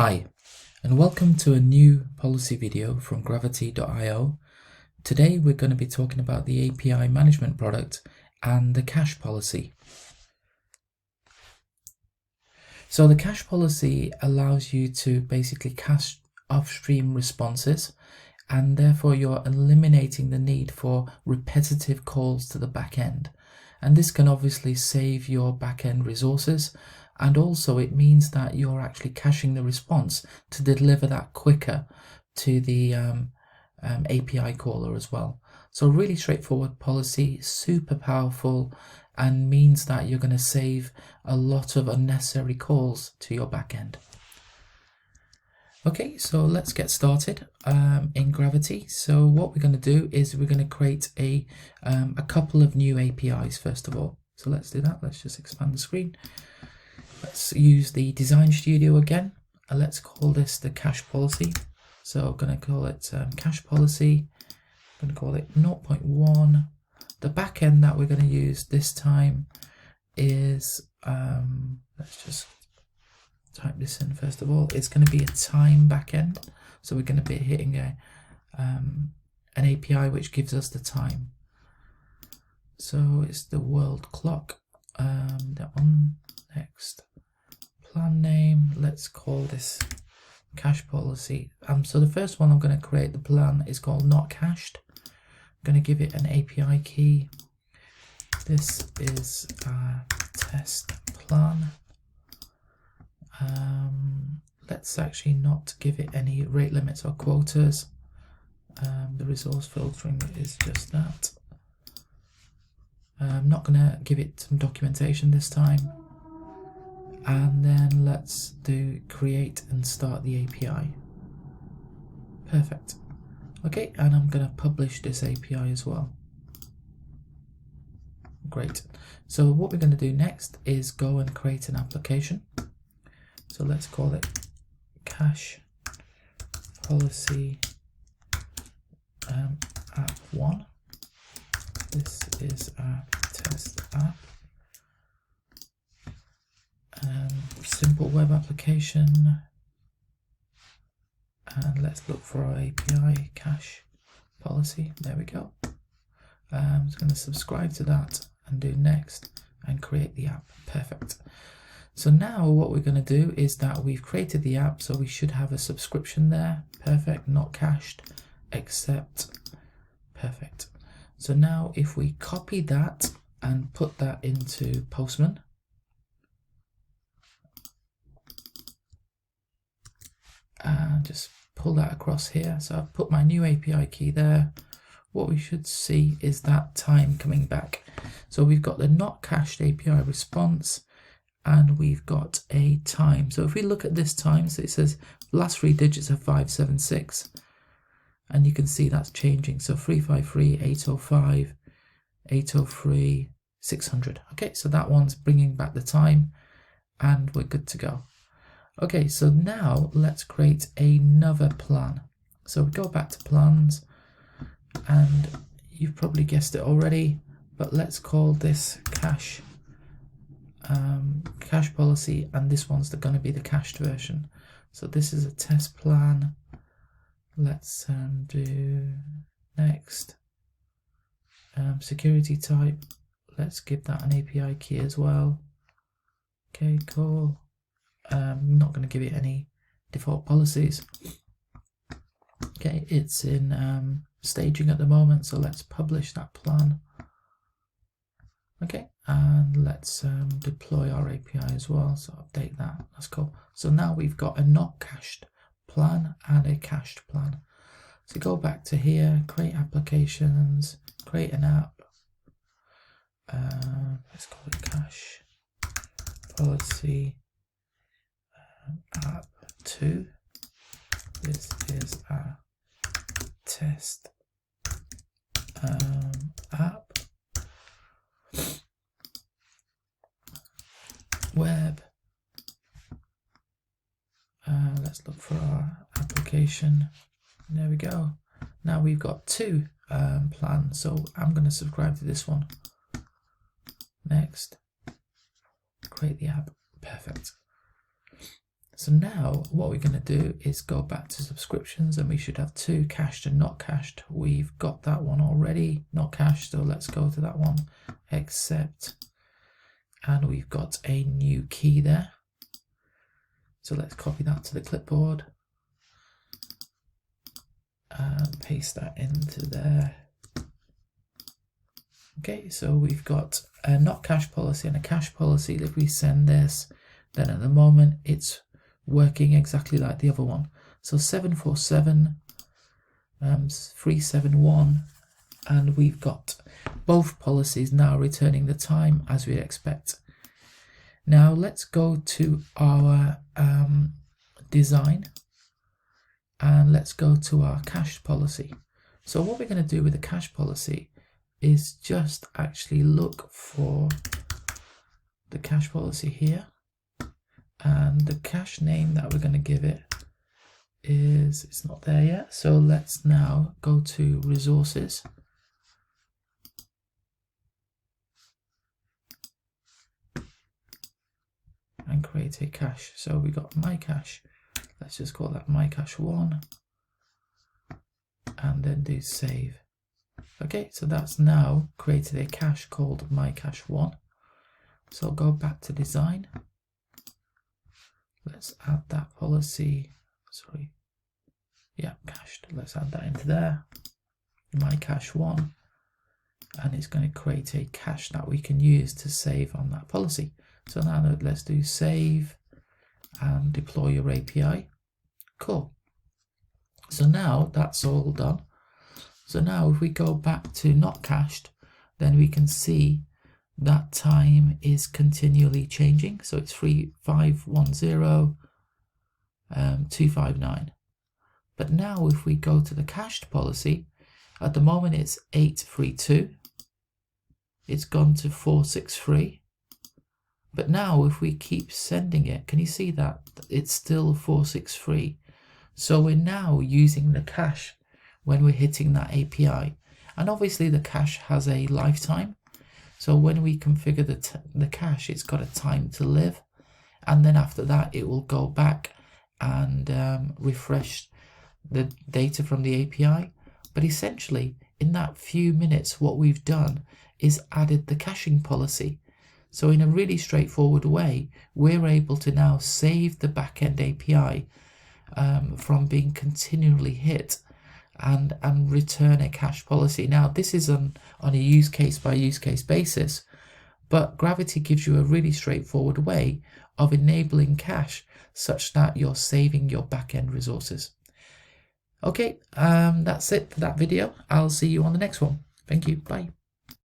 Hi, and welcome to a new policy video from Gravity.io. Today we're going to be talking about the API management product and the cache policy. So the cache policy allows you to basically cache upstream responses, and therefore you're eliminating the need for repetitive calls to the backend. And this can obviously save your backend resources, and also it means that you're actually caching the response to deliver that quicker to the API caller as well. So really straightforward policy, super powerful, and means that you're going to save a lot of unnecessary calls to your backend. Okay, so let's get started in Gravity. So what we're going to do is we're going to create a couple of new APIs first of all. So let's do that. Let's just expand the screen. Let's use the Design Studio again, and let's call this the cache policy. So I'm going to call it cache policy. I'm going to call it 0.1. The backend that we're going to use this time is, let's just type this in first of all. It's going to be a time backend. So we're going to be hitting an API which gives us the time. So it's the world clock. That one. Next, plan name. Let's call this cache policy. So the first one I'm going to create, the plan, is called not cached. I'm going to give it an API key. This is a test plan. Let's actually not give it any rate limits or quotas. The resource filtering is just that. I'm not going to give it some documentation this time. And then let's do create and start the API. Perfect. Okay, and I'm going to publish this API as well. Great. So what we're going to do next is go and create an application. So let's call it cache policy app 1. This is our test app. Simple web application, and let's look for our API cache policy. There we go. I'm just going to subscribe to that and do next and create the app. Perfect. So now what we're going to do is that we've created the app, so we should have a subscription there. Perfect. Not cached, except. Perfect. So now if we copy that and put that into Postman, and just pull that across here. So I've put my new API key there. What we should see is that time coming back. So we've got the not cached API response, and we've got a time. So if we look at this time, so it says last 3 digits are 576, and you can see that's changing. So 353, 805, 803, 600. Okay, so that one's bringing back the time, and we're good to go. Okay, so now let's create another plan. So we go back to plans, and you've probably guessed it already, but let's call this cache policy, and this one's going to be the cached version. So this is a test plan. Let's do next. Security type, let's give that an API key as well. Okay, cool. I'm not going to give it any default policies. Okay, it's in staging at the moment, so let's publish that plan. Okay, and let's deploy our API as well, so update that. That's cool. So now we've got a not cached plan and a cached plan. So go back to here, create applications, create an app. Let's call it cache policy app 2. This is our test app. Web. Let's look for our application. There we go. Now we've got 2 plans, so I'm going to subscribe to this one. Next. Create the app. Perfect. So now what we're going to do is go back to subscriptions, and we should have two, cached and not cached. We've got that one already, not cached, so let's go to that one, accept, and we've got a new key there. So let's copy that to the clipboard and paste that into there. Okay, so we've got a not cache policy and a cache policy. If we send this, then at the moment it's working exactly like the other one. So 747 371, and we've got both policies now returning the time as we'd expect. Now let's go to our design, and let's go to our cache policy. So what we're going to do with the cache policy is just actually look for the cache policy here, and the cache name that we're going to give it is, it's not there yet, so let's now go to resources, and create a cache. So we got my cache, let's just call that my cache 1, and then do save. Okay, so that's now created a cache called my cache 1. So I'll go back to design, let's add that policy, sorry, yeah, cached, let's add that into there, my cache 1, and it's going to create a cache that we can use to save on that policy. So now let's do save and deploy your API. Cool. So now that's all done. So now if we go back to not cached, then we can see that time is continually changing. So it's 3510 259. But now if we go to the cached policy, at the moment it's 832. It's gone to 463. But now if we keep sending it, can you see that it's still 463? So we're now using the cache when we're hitting that API. And obviously the cache has a lifetime. So when we configure the cache, it's got a time to live. And then after that, it will go back and refresh the data from the API. But essentially, in that few minutes, what we've done is added the caching policy. So in a really straightforward way, we're able to now save the backend API from being continually hit and return a cache policy. Now, this is on a use case by use case basis, but Gravity gives you a really straightforward way of enabling cache such that you're saving your backend resources. Okay, that's it for that video. I'll see you on the next one. Thank you. Bye.